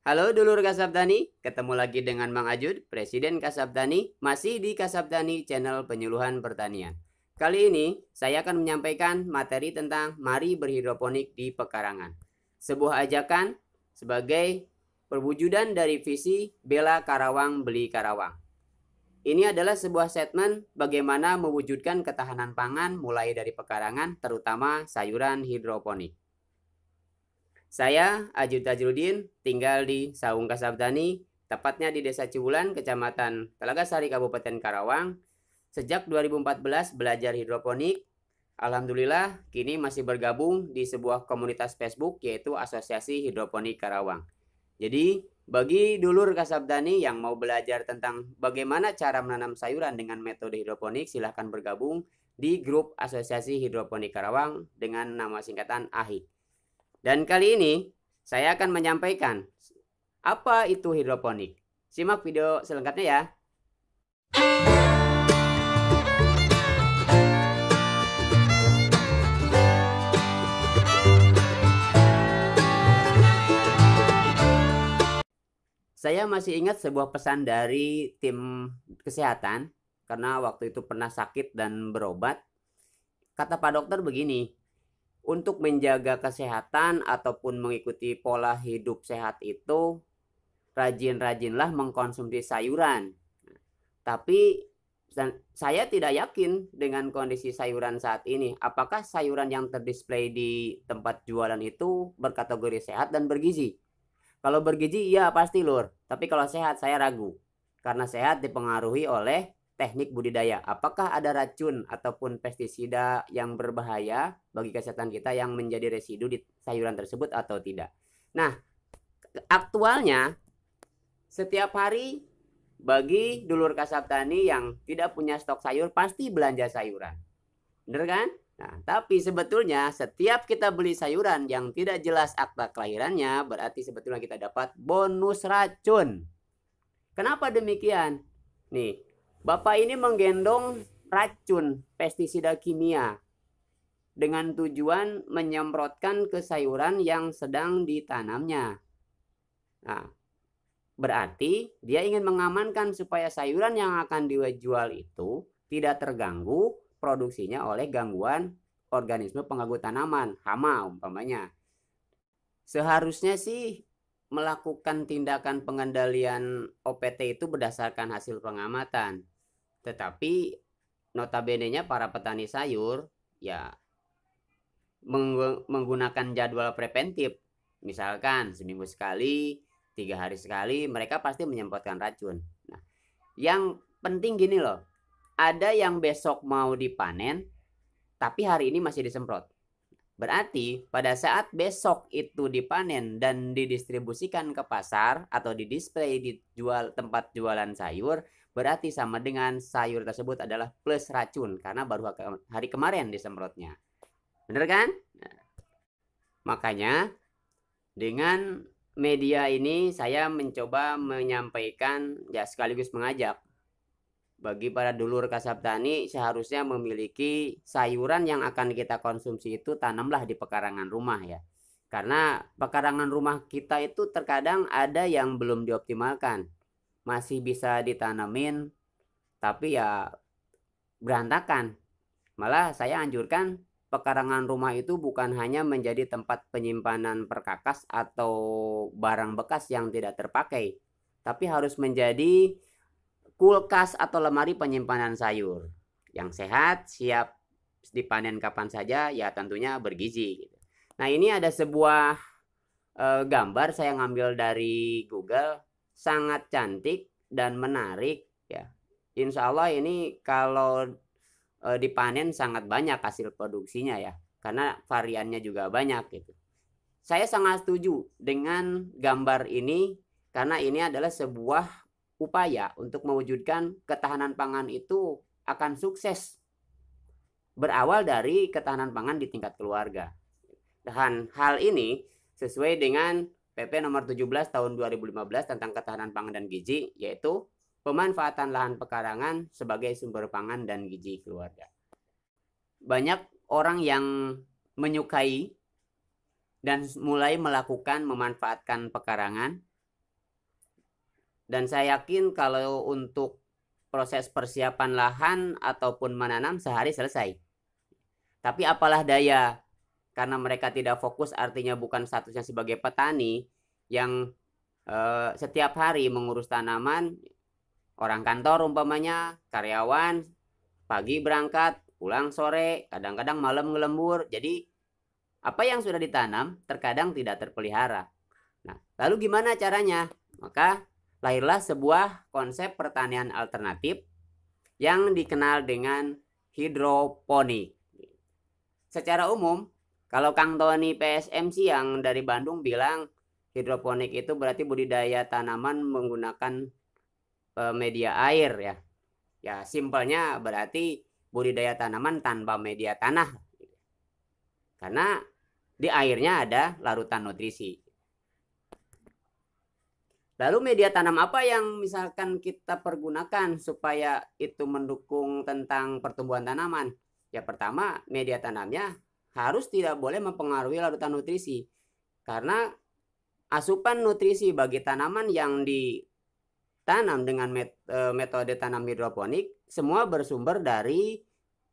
Halo dulur Kasabtani, ketemu lagi dengan Mang Ajud, Presiden Kasabtani, masih di Kasabtani Channel Penyuluhan Pertanian. Kali ini saya akan menyampaikan materi tentang mari berhidroponik di pekarangan. Sebuah ajakan sebagai perwujudan dari visi Bela Karawang Beli Karawang. Ini adalah sebuah statement bagaimana mewujudkan ketahanan pangan mulai dari pekarangan, terutama sayuran hidroponik. Saya Ajud Tajrudin, tinggal di Saung Kasabtani, tepatnya di Desa Cibulan, Kecamatan Telaga Sari, Kabupaten Karawang. Sejak 2014 belajar hidroponik, alhamdulillah kini masih bergabung di sebuah komunitas Facebook yaitu Asosiasi Hidroponik Karawang. Jadi, bagi dulur Kasabtani yang mau belajar tentang bagaimana cara menanam sayuran dengan metode hidroponik, silahkan bergabung di grup Asosiasi Hidroponik Karawang dengan nama singkatan AHI. Dan kali ini saya akan menyampaikan apa itu hidroponik. Simak video selengkapnya ya. Saya masih ingat sebuah pesan dari tim kesehatan karena waktu itu pernah sakit dan berobat. Kata Pak Dokter begini, untuk menjaga kesehatan ataupun mengikuti pola hidup sehat itu rajin-rajinlah mengkonsumsi sayuran. Tapi saya tidak yakin dengan kondisi sayuran saat ini. Apakah sayuran yang terdisplay di tempat jualan itu berkategori sehat dan bergizi? Kalau bergizi, iya pasti lur. Tapi kalau sehat, saya ragu. Karena sehat dipengaruhi oleh teknik budidaya. Apakah ada racun ataupun pestisida yang berbahaya bagi kesehatan kita yang menjadi residu di sayuran tersebut atau tidak? Nah, aktualnya setiap hari bagi dulur Kasabtani yang tidak punya stok sayur pasti belanja sayuran. Bener kan? Nah, tapi sebetulnya setiap kita beli sayuran yang tidak jelas akta kelahirannya, berarti sebetulnya kita dapat bonus racun. Kenapa demikian? Nih, Bapak ini menggendong racun pestisida kimia dengan tujuan menyemprotkan ke sayuran yang sedang ditanamnya. Nah, berarti dia ingin mengamankan supaya sayuran yang akan dijual itu tidak terganggu produksinya oleh gangguan organisme pengganggu tanaman, hama umpamanya. Seharusnya sih melakukan tindakan pengendalian OPT itu berdasarkan hasil pengamatan. Tetapi notabene-nya para petani sayur ya menggunakan jadwal preventif. Misalkan seminggu sekali, 3 hari sekali, mereka pasti menyemprotkan racun. Nah, yang penting gini loh, ada yang besok mau dipanen, tapi hari ini masih disemprot. Berarti pada saat besok itu dipanen dan didistribusikan ke pasar atau didisplay di tempat jualan sayur, berarti sama dengan sayur tersebut adalah plus racun karena baru hari kemarin disemprotnya. Bener kan? Nah, makanya dengan media ini saya mencoba menyampaikan ya sekaligus mengajak bagi para dulur Kasabtani seharusnya memiliki sayuran yang akan kita konsumsi itu tanamlah di pekarangan rumah ya. Karena pekarangan rumah kita itu terkadang ada yang belum dioptimalkan. Masih bisa ditanamin tapi ya berantakan. Malah saya anjurkan pekarangan rumah itu bukan hanya menjadi tempat penyimpanan perkakas atau barang bekas yang tidak terpakai, tapi harus menjadi kulkas atau lemari penyimpanan sayur yang sehat, siap dipanen kapan saja, ya tentunya bergizi. Nah, ini ada sebuah gambar saya ngambil dari Google, sangat cantik dan menarik ya. Insya Allah ini kalau dipanen sangat banyak hasil produksinya ya, karena variannya juga banyak gitu. Saya sangat setuju dengan gambar ini karena ini adalah sebuah upaya untuk mewujudkan ketahanan pangan itu akan sukses berawal dari ketahanan pangan di tingkat keluarga. Dan hal ini sesuai dengan PP nomor 17 tahun 2015 tentang ketahanan pangan dan gizi, yaitu pemanfaatan lahan pekarangan sebagai sumber pangan dan gizi keluarga. Banyak orang yang menyukai dan mulai melakukan memanfaatkan pekarangan Dan saya yakin kalau untuk proses persiapan lahan ataupun menanam sehari selesai. Tapi apalah daya, karena mereka tidak fokus, artinya bukan statusnya sebagai petani yang setiap hari mengurus tanaman, orang kantor umpamanya, karyawan, pagi berangkat, pulang sore, kadang-kadang malam ngelembur. Jadi apa yang sudah ditanam terkadang tidak terpelihara. Nah, lalu gimana caranya? Maka lahirlah sebuah konsep pertanian alternatif yang dikenal dengan hidroponik. Secara umum, kalau Kang Tony PSMC yang dari Bandung bilang hidroponik itu berarti budidaya tanaman menggunakan media air ya. Ya, simpelnya berarti budidaya tanaman tanpa media tanah. Karena di airnya ada larutan nutrisi. Lalu media tanam apa yang misalkan kita pergunakan supaya itu mendukung tentang pertumbuhan tanaman? Ya pertama, media tanamnya harus tidak boleh mempengaruhi larutan nutrisi. Karena asupan nutrisi bagi tanaman yang ditanam dengan metode tanam hidroponik semua bersumber dari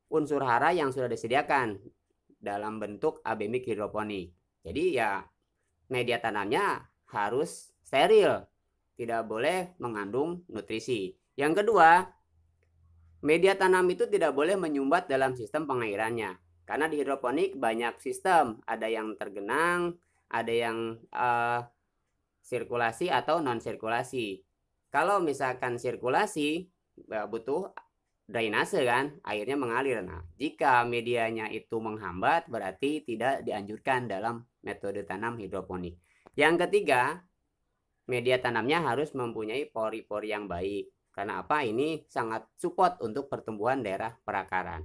unsur hara yang sudah disediakan dalam bentuk abemik hidroponik. Jadi ya media tanamnya harus steril, tidak boleh mengandung nutrisi. Yang kedua, media tanam itu tidak boleh menyumbat dalam sistem pengairannya. Karena di hidroponik banyak sistem, ada yang tergenang, ada yang sirkulasi atau non sirkulasi. Kalau misalkan sirkulasi butuh drainase kan, airnya mengalir. Nah, jika medianya itu menghambat berarti tidak dianjurkan dalam metode tanam hidroponik. Yang ketiga, media tanamnya harus mempunyai pori-pori yang baik. Karena apa? Ini sangat support untuk pertumbuhan daerah perakaran.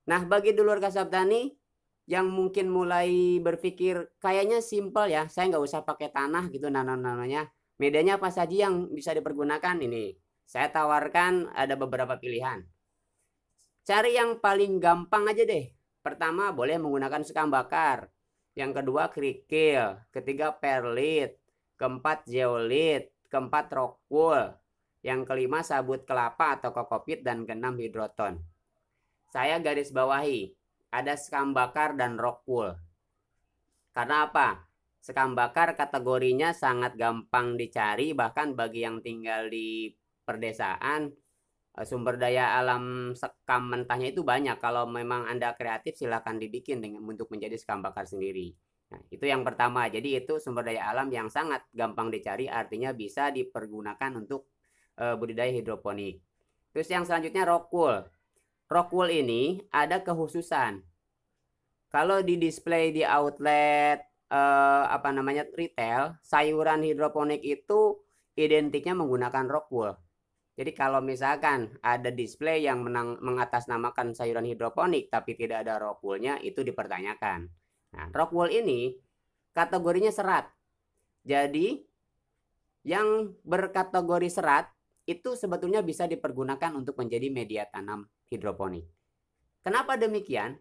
Nah, bagi dulur kasab tani yang mungkin mulai berpikir kayaknya simpel ya, saya nggak usah pakai tanah gitu nanam-namanya. Medianya apa saja yang bisa dipergunakan ini? Saya tawarkan ada beberapa pilihan. Cari yang paling gampang aja deh. Pertama, boleh menggunakan sekam bakar. Yang kedua, kerikil. Ketiga, perlit. Keempat, zeolit. Keempat, rockwool. Yang kelima, sabut kelapa atau kokopit. Dan keenam, hidroton. Saya garis bawahi. Ada sekam bakar dan rockwool. Karena apa? Sekam bakar kategorinya sangat gampang dicari. Bahkan bagi yang tinggal di perdesaan, sumber daya alam sekam mentahnya itu banyak. Kalau memang Anda kreatif silahkan dibikin untuk menjadi sekam bakar sendiri. Nah, itu yang pertama. Jadi itu sumber daya alam yang sangat gampang dicari, artinya bisa dipergunakan untuk budidaya hidroponik. Terus yang selanjutnya rockwool. Rockwool ini ada kekhususan. Kalau di display di outlet retail, sayuran hidroponik itu identiknya menggunakan rockwool. Jadi kalau misalkan ada display yang mengatasnamakan sayuran hidroponik tapi tidak ada rockwoolnya, itu dipertanyakan. Nah, rockwool ini kategorinya serat. Jadi yang berkategori serat itu sebetulnya bisa dipergunakan untuk menjadi media tanam hidroponik. Kenapa demikian?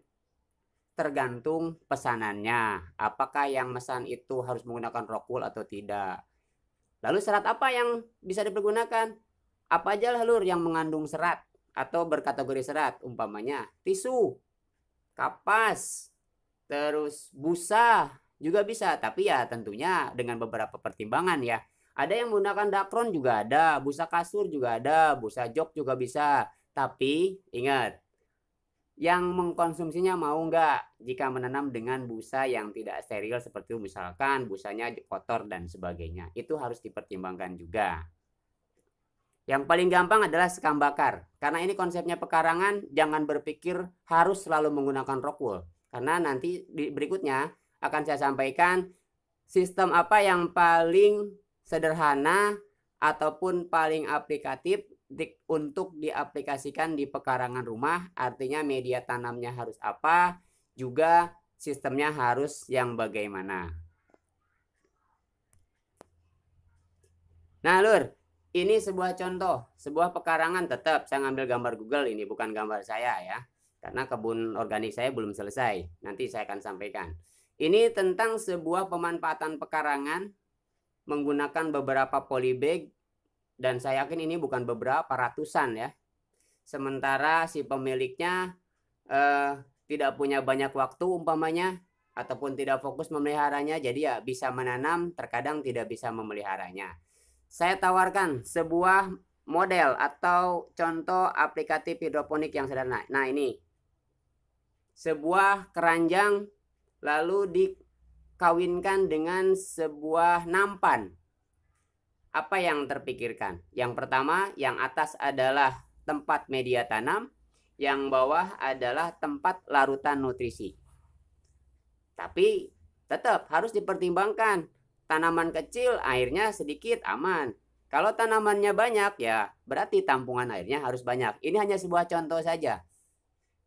Tergantung pesanannya. Apakah yang mesan itu harus menggunakan rockwool atau tidak? Lalu serat apa yang bisa dipergunakan? Apa aja lur yang mengandung serat atau berkategori serat, umpamanya tisu, kapas, terus busa juga bisa, tapi ya tentunya dengan beberapa pertimbangan ya. Ada yang menggunakan dakron juga ada, busa kasur juga ada, busa jok juga bisa. Tapi ingat, yang mengkonsumsinya mau nggak jika menanam dengan busa yang tidak steril seperti misalkan busanya kotor dan sebagainya. Itu harus dipertimbangkan juga. Yang paling gampang adalah sekam bakar. Karena ini konsepnya pekarangan, jangan berpikir harus selalu menggunakan rockwool. Karena nanti berikutnya akan saya sampaikan sistem apa yang paling sederhana ataupun paling aplikatif untuk diaplikasikan di pekarangan rumah. Artinya media tanamnya harus apa, juga sistemnya harus yang bagaimana. Nah, lur, ini sebuah contoh, sebuah pekarangan. Tetap saya ngambil gambar Google, ini bukan gambar saya ya. Karena kebun organik saya belum selesai. Nanti saya akan sampaikan. Ini tentang sebuah pemanfaatan pekarangan menggunakan beberapa polybag dan saya yakin ini bukan beberapa, ratusan ya. Sementara si pemiliknya tidak punya banyak waktu umpamanya, ataupun tidak fokus memeliharanya, jadi ya bisa menanam, terkadang tidak bisa memeliharanya. Saya tawarkan sebuah model atau contoh aplikatif hidroponik yang sederhana. Nah, ini sebuah keranjang lalu dikawinkan dengan sebuah nampan. Apa yang terpikirkan? Yang pertama, yang atas adalah tempat media tanam, yang bawah adalah tempat larutan nutrisi. Tapi tetap harus dipertimbangkan. Tanaman kecil airnya sedikit aman. Kalau tanamannya banyak ya berarti tampungan airnya harus banyak. Ini hanya sebuah contoh saja.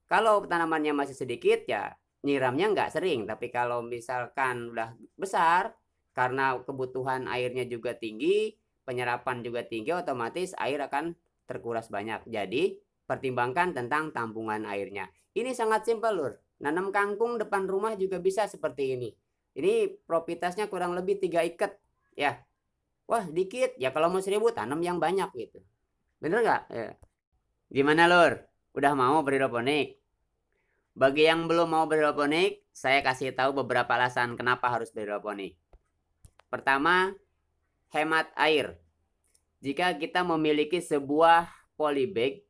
Kalau tanamannya masih sedikit ya nyiramnya nggak sering. Tapi kalau misalkan udah besar, karena kebutuhan airnya juga tinggi, penyerapan juga tinggi, otomatis air akan terkuras banyak. Jadi pertimbangkan tentang tampungan airnya. Ini sangat simpel lur. Nanam kangkung depan rumah juga bisa seperti ini. Ini profitasnya kurang lebih 3 ikat ya. Wah dikit ya, kalau mau 1000 tanam yang banyak gitu. Bener nggak? Ya. Gimana lur? Udah mau berhidroponik? Bagi yang belum mau berhidroponik, saya kasih tahu beberapa alasan kenapa harus berhidroponik. Pertama, hemat air. Jika kita memiliki sebuah polybag,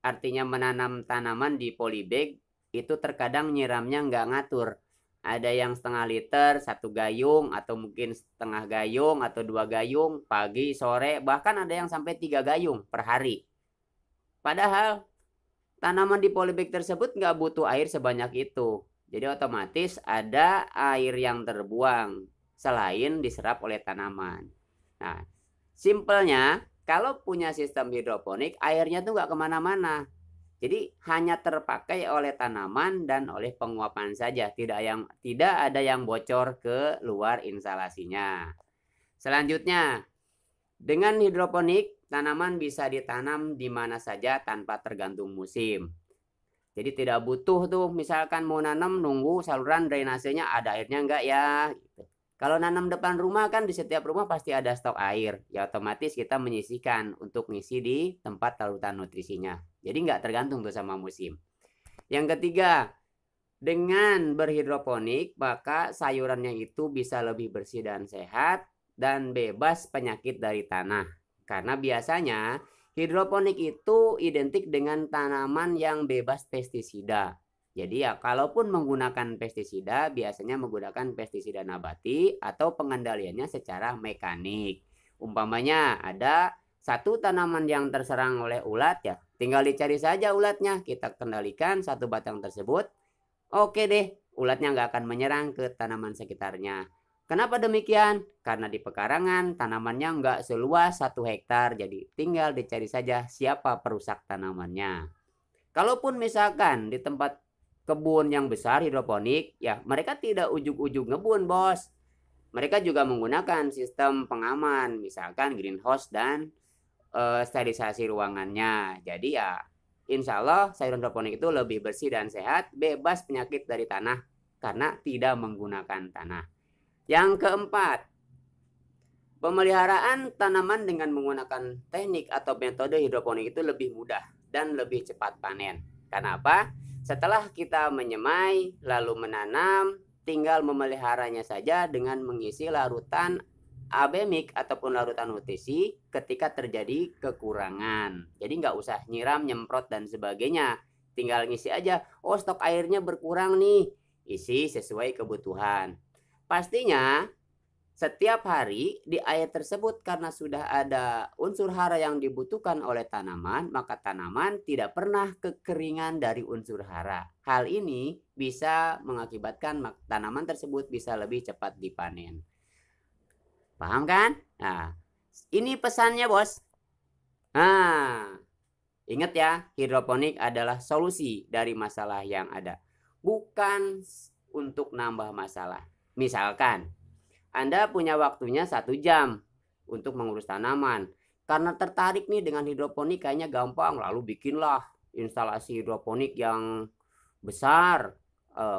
artinya menanam tanaman di polybag, itu terkadang nyiramnya nggak ngatur. Ada yang setengah liter, 1 gayung, atau mungkin setengah gayung, atau 2 gayung, pagi, sore, bahkan ada yang sampai 3 gayung per hari. Padahal tanaman di polybag tersebut nggak butuh air sebanyak itu. Jadi otomatis ada air yang terbuang selain diserap oleh tanaman. Nah, simpelnya kalau punya sistem hidroponik, airnya tuh nggak kemana-mana. Jadi hanya terpakai oleh tanaman dan oleh penguapan saja, tidak ada yang bocor ke luar instalasinya. Selanjutnya, dengan hidroponik, tanaman bisa ditanam di mana saja tanpa tergantung musim. Jadi tidak butuh tuh misalkan mau nanam nunggu saluran drainasenya ada airnya enggak ya. Kalau nanam depan rumah kan di setiap rumah pasti ada stok air. Ya otomatis kita menyisihkan untuk ngisi di tempat larutan nutrisinya. Jadi nggak tergantung tuh sama musim. Yang ketiga, dengan berhidroponik maka sayurannya itu bisa lebih bersih dan sehat dan bebas penyakit dari tanah. Karena biasanya hidroponik itu identik dengan tanaman yang bebas pestisida. Jadi ya kalaupun menggunakan pestisida biasanya menggunakan pestisida nabati atau pengendaliannya secara mekanik. Umpamanya ada satu tanaman yang terserang oleh ulat ya, tinggal dicari saja ulatnya, kita kendalikan satu batang tersebut. Oke deh, ulatnya nggak akan menyerang ke tanaman sekitarnya. Kenapa demikian? Karena di pekarangan tanamannya nggak seluas 1 hektar, jadi tinggal dicari saja siapa perusak tanamannya. Kalaupun misalkan di tempat kebun yang besar hidroponik, ya mereka tidak ujug-ujug ngebun bos. Mereka juga menggunakan sistem pengaman, misalkan greenhouse dan sterilisasi ruangannya. Jadi ya insya Allah sayuran hidroponik itu lebih bersih dan sehat, bebas penyakit dari tanah karena tidak menggunakan tanah. Yang keempat, pemeliharaan tanaman dengan menggunakan teknik atau metode hidroponik itu lebih mudah dan lebih cepat panen. Kenapa? Setelah kita menyemai lalu menanam, tinggal memeliharanya saja dengan mengisi larutan abemik ataupun larutan nutrisi ketika terjadi kekurangan. Jadi nggak usah nyiram, nyemprot dan sebagainya. Tinggal ngisi aja. Oh stok airnya berkurang nih. Isi sesuai kebutuhan. Pastinya setiap hari di air tersebut karena sudah ada unsur hara yang dibutuhkan oleh tanaman, maka tanaman tidak pernah kekeringan dari unsur hara. Hal ini bisa mengakibatkan tanaman tersebut bisa lebih cepat dipanen. Paham kan? Nah, ini pesannya bos. Nah, ingat ya, hidroponik adalah solusi dari masalah yang ada. Bukan untuk nambah masalah. Misalkan, Anda punya waktunya 1 jam untuk mengurus tanaman. Karena tertarik nih dengan hidroponik kayaknya gampang. Lalu bikinlah instalasi hidroponik yang besar.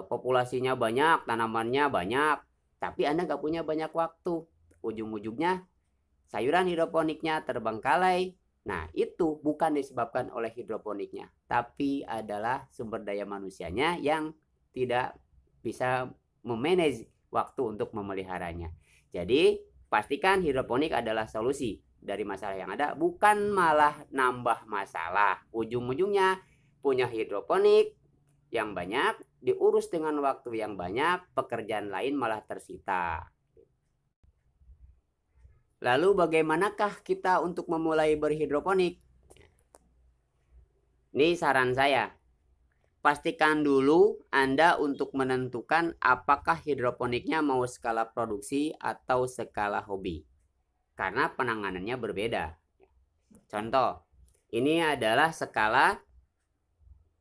Populasinya banyak, tanamannya banyak. Tapi Anda nggak punya banyak waktu. Ujung-ujungnya sayuran hidroponiknya terbengkalai. Nah, itu bukan disebabkan oleh hidroponiknya, tapi adalah sumber daya manusianya yang tidak bisa memanage waktu untuk memeliharanya. Jadi, pastikan hidroponik adalah solusi dari masalah yang ada, bukan malah nambah masalah. Ujung-ujungnya punya hidroponik yang banyak, diurus dengan waktu yang banyak, pekerjaan lain malah tersita. Lalu bagaimanakah kita untuk memulai berhidroponik? Ini saran saya. Pastikan dulu Anda untuk menentukan apakah hidroponiknya mau skala produksi atau skala hobi. Karena penanganannya berbeda. Contoh, ini adalah skala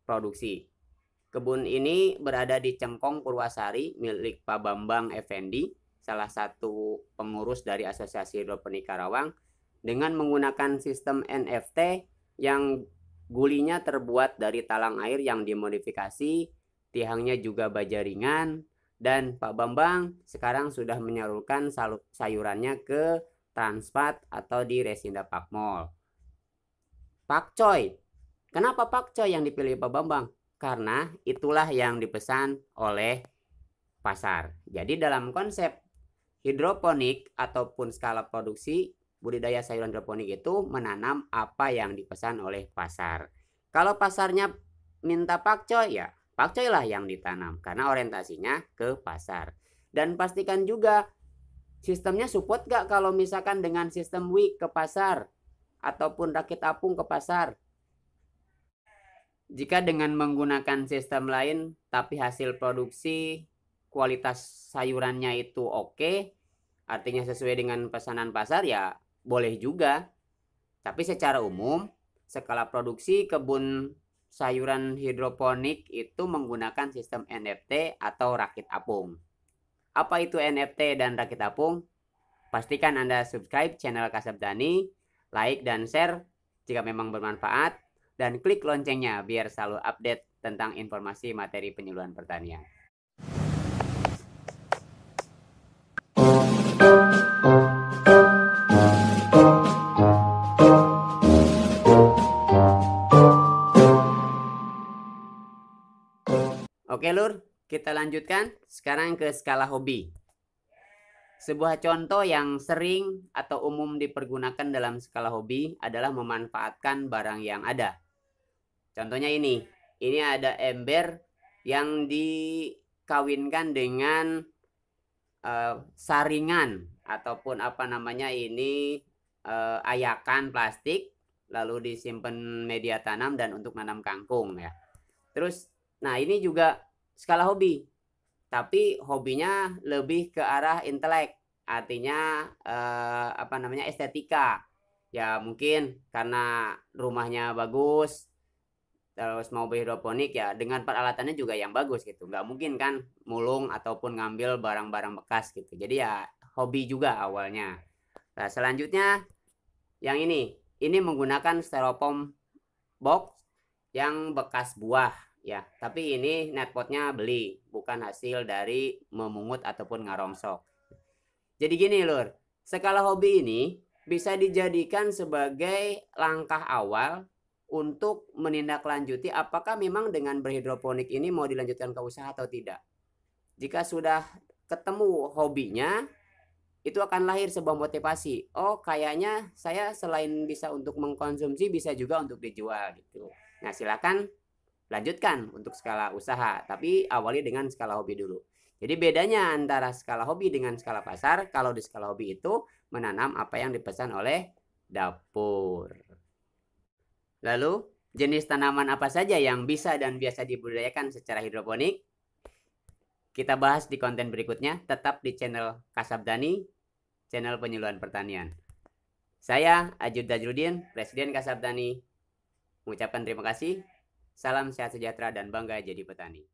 produksi. Kebun ini berada di Cengkong, Purwasari, milik Pak Bambang Effendi, salah satu pengurus dari Asosiasi Hidroponik Karawang, dengan menggunakan sistem NFT yang gulinya terbuat dari talang air yang dimodifikasi, tiangnya juga baja ringan, dan Pak Bambang sekarang sudah menyalurkan sayurannya ke Transmart atau di Resinda Pakmol. Pakcoy. Kenapa pakcoy yang dipilih Pak Bambang? Karena itulah yang dipesan oleh pasar. Jadi dalam konsep hidroponik ataupun skala produksi, budidaya sayuran hidroponik itu menanam apa yang dipesan oleh pasar. Kalau pasarnya minta pakcoy, ya pakcoy lah yang ditanam karena orientasinya ke pasar. Dan pastikan juga sistemnya support gak kalau misalkan dengan sistem WIC ke pasar ataupun rakit apung ke pasar. Jika dengan menggunakan sistem lain tapi hasil produksi kualitas sayurannya itu oke, artinya sesuai dengan pesanan pasar, ya boleh juga. Tapi secara umum, skala produksi kebun sayuran hidroponik itu menggunakan sistem NFT atau rakit apung. Apa itu NFT dan rakit apung? Pastikan Anda subscribe channel Kasabdani, like dan share jika memang bermanfaat, dan klik loncengnya biar selalu update tentang informasi materi penyuluhan pertanian. Oke Lur, kita lanjutkan sekarang ke skala hobi. Sebuah contoh yang sering atau umum dipergunakan dalam skala hobi adalah memanfaatkan barang yang ada. Contohnya ini ada ember yang dikawinkan dengan saringan ataupun apa namanya ini ayakan plastik, lalu disimpan media tanam dan untuk nanam kangkung ya. Terus, nah ini juga skala hobi, tapi hobinya lebih ke arah intelek, artinya apa namanya estetika. Ya mungkin karena rumahnya bagus, terus mau berhidroponik ya dengan peralatannya juga yang bagus gitu. Nggak mungkin kan mulung ataupun ngambil barang-barang bekas gitu. Jadi ya hobi juga awalnya. Nah selanjutnya yang ini menggunakan styrofoam box yang bekas buah ya, tapi ini netpotnya beli, bukan hasil dari memungut ataupun ngarongsok. Jadi gini Lur, skala hobi ini bisa dijadikan sebagai langkah awal untuk menindaklanjuti apakah memang dengan berhidroponik ini mau dilanjutkan ke usaha atau tidak. Jika sudah ketemu hobinya, itu akan lahir sebuah motivasi. Oh, kayaknya saya selain bisa untuk mengkonsumsi, bisa juga untuk dijual gitu. Nah, silakan lanjutkan untuk skala usaha, tapi awali dengan skala hobi dulu. Jadi bedanya antara skala hobi dengan skala pasar, kalau di skala hobi itu menanam apa yang dipesan oleh dapur. Lalu, jenis tanaman apa saja yang bisa dan biasa dibudidayakan secara hidroponik? Kita bahas di konten berikutnya, tetap di channel Kasabdani, channel penyuluhan pertanian. Saya Ajud Dajrudin, Presiden Kasabdani, mengucapkan terima kasih. Salam sehat sejahtera dan bangga jadi petani.